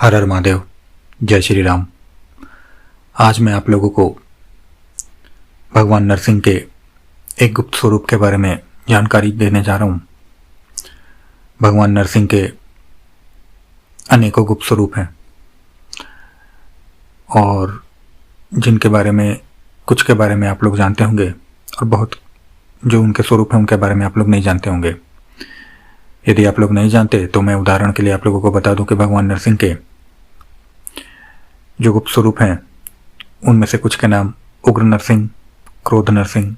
हर हर महादेव। जय श्री राम। आज मैं आप लोगों को भगवान नरसिंह के एक गुप्त स्वरूप के बारे में जानकारी देने जा रहा हूँ। भगवान नरसिंह के अनेकों गुप्त स्वरूप हैं और जिनके बारे में कुछ के बारे में आप लोग जानते होंगे और बहुत जो उनके स्वरूप हैं उनके बारे में आप लोग नहीं जानते होंगे। यदि आप लोग नहीं जानते तो मैं उदाहरण के लिए आप लोगों को बता दूं कि भगवान नरसिंह के जो गुप्त स्वरूप हैं उनमें से कुछ के नाम उग्र नरसिंह, क्रोध नरसिंह,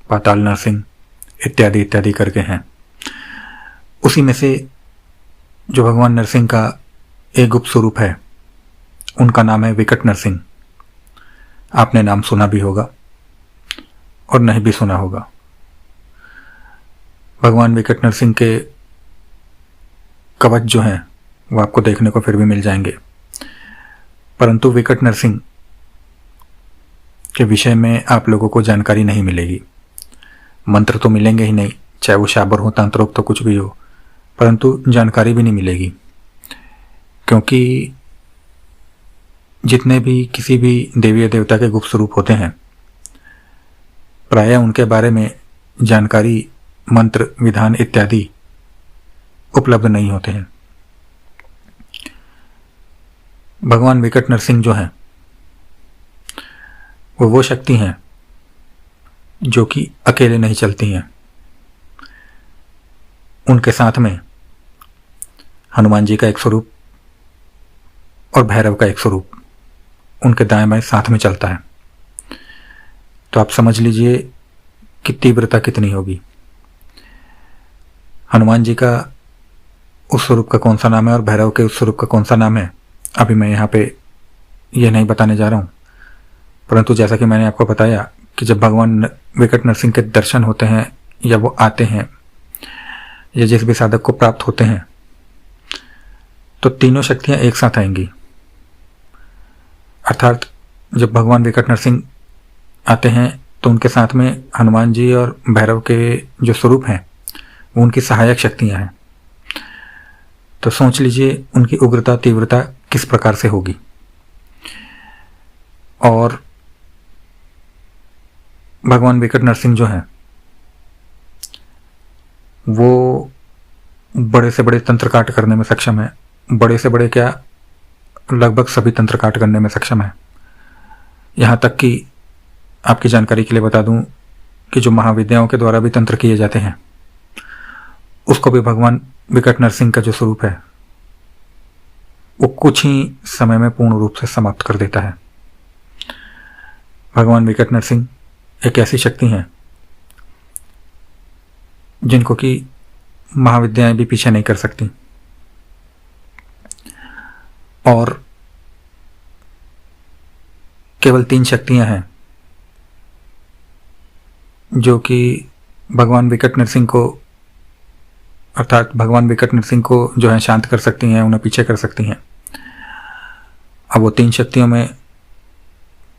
पाताल नरसिंह इत्यादि इत्यादि करके हैं। उसी में से जो भगवान नरसिंह का एक गुप्त स्वरूप है उनका नाम है विकट नरसिंह। आपने नाम सुना भी होगा और नहीं भी सुना होगा। भगवान विकट नरसिंह के कवच जो हैं वो आपको देखने को फिर भी मिल जाएंगे, परंतु विकट नरसिंह के विषय में आप लोगों को जानकारी नहीं मिलेगी। मंत्र तो मिलेंगे ही नहीं, चाहे वो शाबर हो, तंत्रोक्त तो कुछ भी हो, परंतु जानकारी भी नहीं मिलेगी। क्योंकि जितने भी किसी भी देवी या देवता के गुप्त स्वरूप होते हैं प्रायः उनके बारे में जानकारी, मंत्र, विधान इत्यादि उपलब्ध नहीं होते हैं। भगवान विकट नरसिंह जो हैं वो शक्ति हैं जो कि अकेले नहीं चलती हैं। उनके साथ में हनुमान जी का एक स्वरूप और भैरव का एक स्वरूप उनके दाएं बाएं साथ में चलता है। तो आप समझ लीजिए कि तीव्रता कितनी होगी। हनुमान जी का उस स्वरूप का कौन सा नाम है और भैरव के उस स्वरूप का कौन सा नाम है अभी मैं यहाँ पे यह नहीं बताने जा रहा हूँ, परंतु जैसा कि मैंने आपको बताया कि जब भगवान विकट नरसिंह के दर्शन होते हैं या वो आते हैं या जिस भी साधक को प्राप्त होते हैं तो तीनों शक्तियां एक साथ आएंगी। अर्थात जब भगवान विकट नरसिंह आते हैं तो उनके साथ में हनुमान जी और भैरव के जो स्वरूप हैं वो उनकी सहायक शक्तियां हैं। तो सोच लीजिए उनकी उग्रता, तीव्रता किस प्रकार से होगी। और भगवान विकट नरसिंह जो हैं वो बड़े से बड़े तंत्र काट करने में सक्षम है। बड़े से बड़े क्या, लगभग सभी तंत्र काट करने में सक्षम है। यहाँ तक कि आपकी जानकारी के लिए बता दूं कि जो महाविद्याओं के द्वारा भी तंत्र किए जाते हैं उसको भी भगवान विकट नरसिंह का जो स्वरूप है वो कुछ ही समय में पूर्ण रूप से समाप्त कर देता है। भगवान विकट नरसिंह एक ऐसी शक्ति हैं जिनको कि महाविद्याएं भी पीछे नहीं कर सकती। और केवल 3 शक्तियां हैं जो कि भगवान विकट नरसिंह को, अर्थात भगवान विकट नरसिंह को जो है शांत कर सकती हैं, उन्हें पीछे कर सकती हैं। अब वो 3 शक्तियों में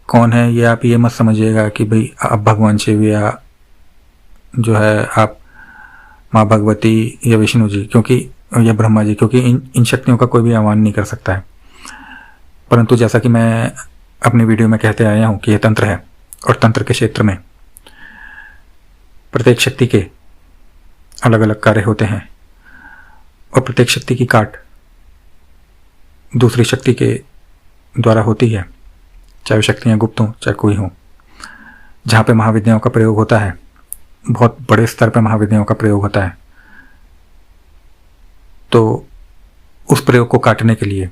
कौन है ये आप ये मत समझिएगा कि भाई आप भगवान शिव या जो है आप माँ भगवती या विष्णु जी क्योंकि या ब्रह्मा जी, क्योंकि इन शक्तियों का कोई भी आह्वान नहीं कर सकता है। परंतु जैसा कि मैं अपनी वीडियो में कहते आया हूँ कि यह तंत्र है और तंत्र के क्षेत्र में प्रत्येक शक्ति के अलग अलग कार्य होते हैं और प्रत्येक शक्ति की काट दूसरी शक्ति के द्वारा होती है, चाहे शक्तियां गुप्त हों चाहे कोई हो। जहाँ पे महाविद्याओं का प्रयोग होता है, बहुत बड़े स्तर पर महाविद्याओं का प्रयोग होता है, तो उस प्रयोग को काटने के लिए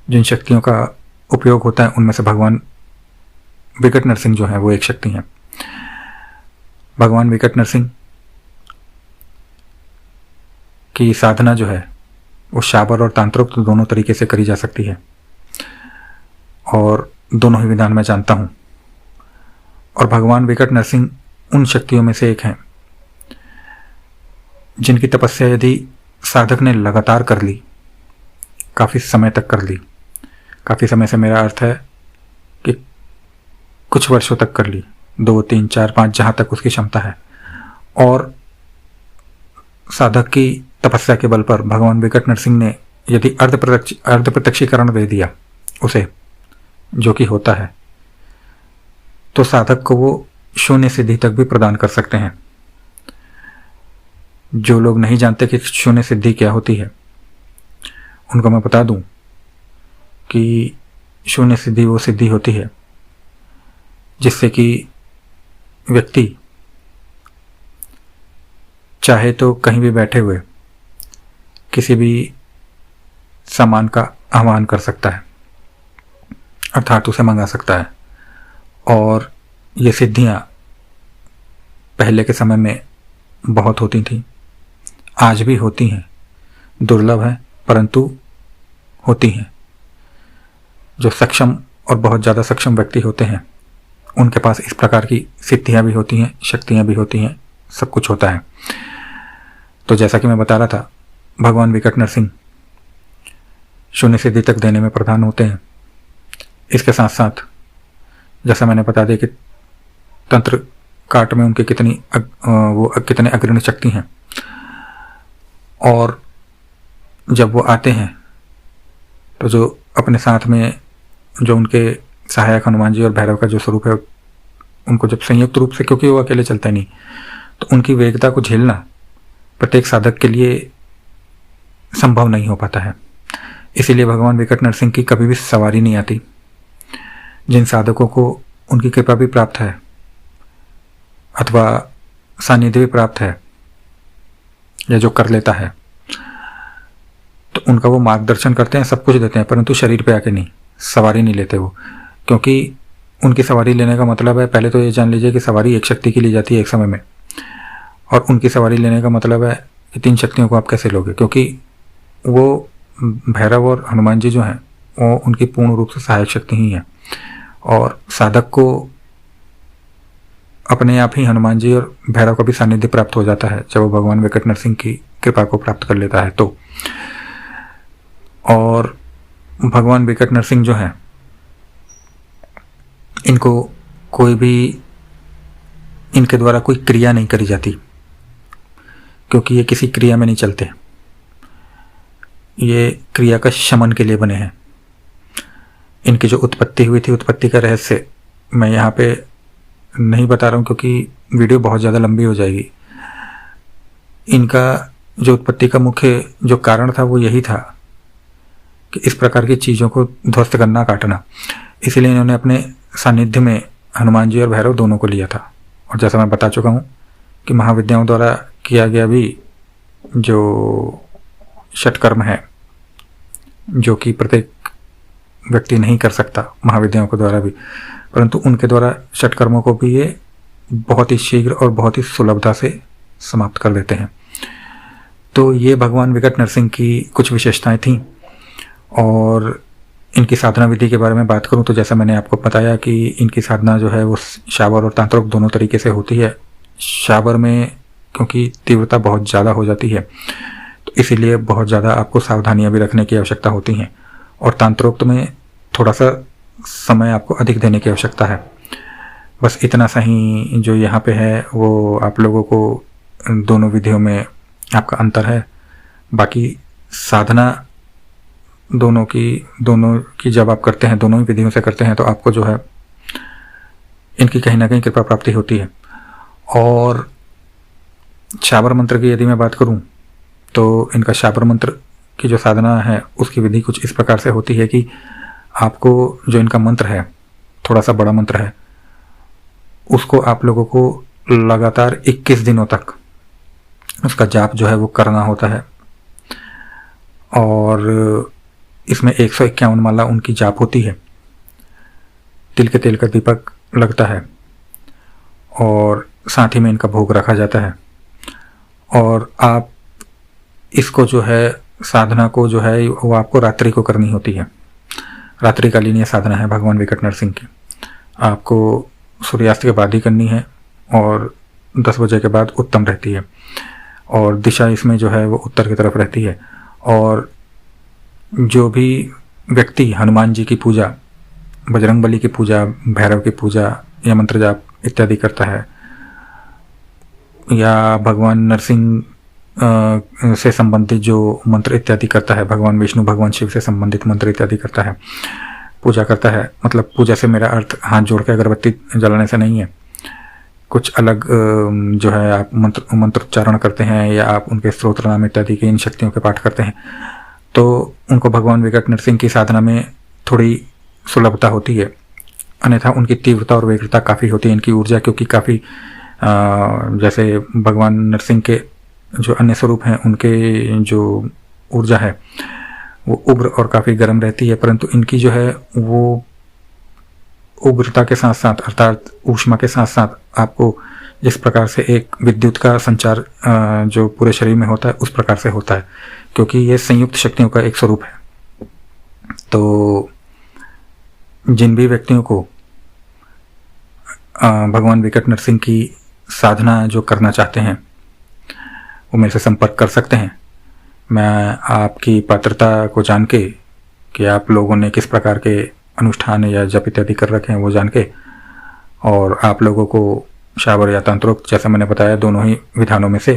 जिन शक्तियों का उपयोग होता है उनमें से भगवान विकट नरसिंह जो है वो एक शक्ति है। भगवान विकट नरसिंह की साधना जो है वो शाबर और तांत्रोक्त तो दोनों तरीके से करी जा सकती है और दोनों ही विधान मैं जानता हूँ। और भगवान विकट नरसिंह उन शक्तियों में से एक हैं जिनकी तपस्या यदि साधक ने लगातार कर ली, काफ़ी समय तक कर ली, काफ़ी समय से मेरा अर्थ है कि कुछ वर्षों तक कर ली, 2, 3, 4, 5 जहाँ तक उसकी क्षमता है, और साधक की तपस्या के बल पर भगवान विकट नरसिंह ने यदि अर्ध प्रत्यक्षीकरण दे दिया उसे, जो कि होता है, तो साधक को वो शून्य सिद्धि तक भी प्रदान कर सकते हैं। जो लोग नहीं जानते कि शून्य सिद्धि क्या होती है, उनको मैं बता दूं कि शून्य सिद्धि वो सिद्धि होती है जिससे कि व्यक्ति चाहे तो कहीं भी बैठे हुए किसी भी सामान का आह्वान कर सकता है, अर्थात उसे मंगा सकता है। और ये सिद्धियां पहले के समय में बहुत होती थी, आज भी होती हैं, दुर्लभ है परंतु होती हैं। जो सक्षम और बहुत ज़्यादा सक्षम व्यक्ति होते हैं उनके पास इस प्रकार की सिद्धियां भी होती हैं, शक्तियां भी होती हैं, सब कुछ होता है। तो जैसा कि मैं बता रहा था, भगवान विकट नरसिंह शून्य सिद्धि तक देने में प्रधान होते हैं। इसके साथ साथ जैसा मैंने बता दिया कि तंत्र काट में उनकी कितने अग्रणी शक्ति हैं। और जब वो आते हैं तो जो अपने साथ में जो उनके सहायक हनुमान जी और भैरव का जो स्वरूप है, उनको जब संयुक्त रूप से, क्योंकि वो अकेले चलते नहीं, तो उनकी वेगता को झेलना प्रत्येक साधक के लिए संभव नहीं हो पाता है। इसीलिए भगवान विकट नरसिंह की कभी भी सवारी नहीं आती। जिन साधकों को उनकी कृपा भी प्राप्त है अथवा सानिध्य भी प्राप्त है या जो कर लेता है, तो उनका वो मार्गदर्शन करते हैं, सब कुछ देते हैं, परंतु शरीर पे आके नहीं, सवारी नहीं लेते वो। क्योंकि उनकी सवारी लेने का मतलब है, पहले तो ये जान लीजिए कि सवारी एक शक्ति की ली जाती है एक समय में, और उनकी सवारी लेने का मतलब है कि 3 शक्तियों को आप कैसे लोगे। क्योंकि वो भैरव और हनुमान जी जो हैं वो उनकी पूर्ण रूप से सहायक शक्ति ही है, और साधक को अपने आप ही हनुमान जी और भैरव का भी सानिध्य प्राप्त हो जाता है जब वो भगवान विकट नरसिंह की कृपा को प्राप्त कर लेता है तो। और भगवान विकट नरसिंह जो है, इनको कोई भी, इनके द्वारा कोई क्रिया नहीं करी जाती, क्योंकि ये किसी क्रिया में नहीं चलते। ये क्रिया का शमन के लिए बने हैं। इनकी जो उत्पत्ति हुई थी, उत्पत्ति का रहस्य मैं यहाँ पे नहीं बता रहा हूँ क्योंकि वीडियो बहुत ज़्यादा लंबी हो जाएगी। इनका जो उत्पत्ति का मुख्य जो कारण था वो यही था कि इस प्रकार की चीज़ों को ध्वस्त करना, काटना। इसीलिए इन्होंने अपने सानिध्य में हनुमान जी और भैरव दोनों को लिया था। और जैसा मैं बता चुका हूँ कि महाविद्याओं द्वारा किया गया भी जो षटकर्म है, जो कि प्रत्येक व्यक्ति नहीं कर सकता महाविद्याओं के द्वारा भी, परंतु उनके द्वारा षटकर्मों को भी ये बहुत ही शीघ्र और बहुत ही सुलभता से समाप्त कर देते हैं। तो ये भगवान विकट नरसिंह की कुछ विशेषताएं थीं। और इनकी साधना विधि के बारे में बात करूं तो जैसा मैंने आपको बताया कि इनकी साधना जो है वो शाबर और तांत्रिक दोनों तरीके से होती है। शाबर में क्योंकि तीव्रता बहुत ज़्यादा हो जाती है तो इसीलिए बहुत ज़्यादा आपको सावधानियां भी रखने की आवश्यकता होती हैं, और तांत्रोक्त में थोड़ा सा समय आपको अधिक देने की आवश्यकता है। बस इतना सा ही जो यहाँ पे है वो आप लोगों को दोनों विधियों में आपका अंतर है। बाकी साधना दोनों की जब आप करते हैं, दोनों ही विधियों से करते हैं, तो आपको जो है इनकी कहीं ना कहीं कृपा प्राप्ति होती है। और शाबर मंत्र की यदि मैं बात करूं तो इनका शाबर मंत्र की जो साधना है उसकी विधि कुछ इस प्रकार से होती है कि आपको जो इनका मंत्र है, थोड़ा सा बड़ा मंत्र है, उसको आप लोगों को लगातार 21 दिनों तक उसका जाप जो है वो करना होता है। और इसमें 151 माला उनकी जाप होती है। तिल के तेल का दीपक लगता है और साथ ही में इनका भोग रखा जाता है। और आप इसको जो है, साधना को जो है वो आपको रात्रि को करनी होती है। रात्रिकालीन ये साधना है भगवान विकट नरसिंह की। आपको सूर्यास्त के बाद ही करनी है और 10 बजे के बाद उत्तम रहती है। और दिशा इसमें जो है वो उत्तर की तरफ रहती है। और जो भी व्यक्ति हनुमान जी की पूजा, बजरंगबली की पूजा, भैरव की पूजा या मंत्र जाप इत्यादि करता है, या भगवान नरसिंह से संबंधित जो मंत्र इत्यादि करता है, भगवान विष्णु भगवान शिव से संबंधित मंत्र इत्यादि करता है, पूजा करता है, मतलब पूजा से मेरा अर्थ हाथ जोड़ के अगरबत्ती जलाने से नहीं है, कुछ अलग जो है आप मंत्रोच्चारण करते हैं या आप उनके स्तोत्र नाम इत्यादि के इन शक्तियों के पाठ करते हैं, तो उनको भगवान विकट नरसिंह की साधना में थोड़ी सुलभता होती है। अन्यथा उनकी तीव्रता और वेगता काफ़ी होती है, इनकी ऊर्जा क्योंकि काफ़ी जैसे भगवान नरसिंह के जो अन्य स्वरूप हैं उनके जो ऊर्जा है वो उग्र और काफ़ी गर्म रहती है, परंतु इनकी जो है वो उग्रता के साथ साथ अर्थात ऊष्मा के साथ साथ आपको जिस प्रकार से एक विद्युत का संचार जो पूरे शरीर में होता है उस प्रकार से होता है, क्योंकि ये संयुक्त शक्तियों का एक स्वरूप है। तो जिन भी व्यक्तियों को भगवान विकट नरसिंह की साधना जो करना चाहते हैं वो मेरे से संपर्क कर सकते हैं। मैं आपकी पात्रता को जान के कि आप लोगों ने किस प्रकार के अनुष्ठान या जप इत्यादि कर रखे हैं वो जान के, और आप लोगों को शावर या तंत्रोक्त जैसा मैंने बताया दोनों ही विधानों में से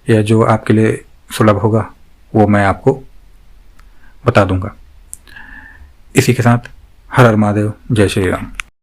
या जो आपके लिए सुलभ होगा वो मैं आपको बता दूंगा। इसी के साथ हर हर महादेव, जय श्री राम।